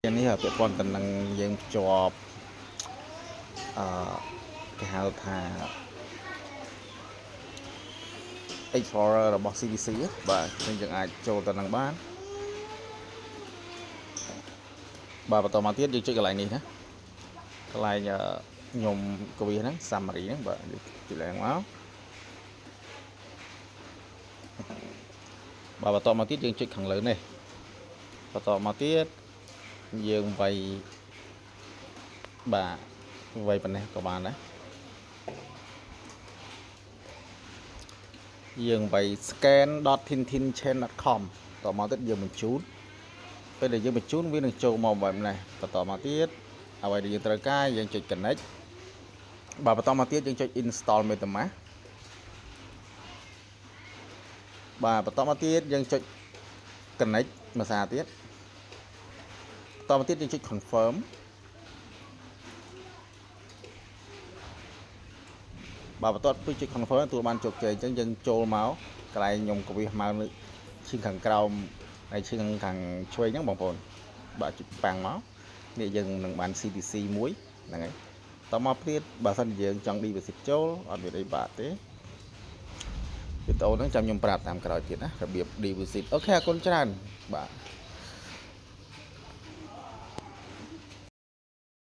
យ៉ាងនេះពាក់ព័ន្ធទៅនឹងយើងជាប់គេហៅថា Explorer របស់ CVC បាទយើងអាចចូលទៅនឹងបានបាទបន្តមកទៀតយើងចុចកន្លែងនេះណាកន្លែងខ្ញុំកវីហ្នឹង summary ហ្នឹងបាទចុចឡើងមកបាទបន្តមកទៀតយើងចុចខាងលើនេះបន្តមកទៀតយើងវាយបាទវាយប៉ុណ្ណេះក៏បានដែរយើងវាយ scan.tintinchain.com តមកទៀតយើងបញ្ជូនពេលដែលយើងបញ្ជូនវានឹងចូលមកបែបនេះបន្តមកទៀតអ្វីដែលយើងត្រូវការយើងចុច connect បាទបន្តមកទៀតយើងចុច install MetaMask បាទបន្តមកទៀតយើងចុច connect មួយសារទៀតបន្តមកទៀតយើងចុច confirm បាទបន្ទាប់ពីចុច confirm ទទួលបានជោគជ័យអញ្ចឹងយើងចូលមកកន្លែងខ្ញុំកវិសមកនៅឈឹងខាងក្រោមហើយឈឹងខាងឆ្វេងហ្នឹងបងប្អូនបាទចុចប៉ាំងមកនេះយើងនឹងបាន CTC មួយហ្នឹងហើយតមកទៀតបើសិនយើងចង់ deposit ចូលអត់មានអីបាក់ទេវីដេអូហ្នឹងចាំខ្ញុំប្រាប់តាមក្រោយទៀតណារបៀប deposit អូខេអរគុណច្រើនបាទ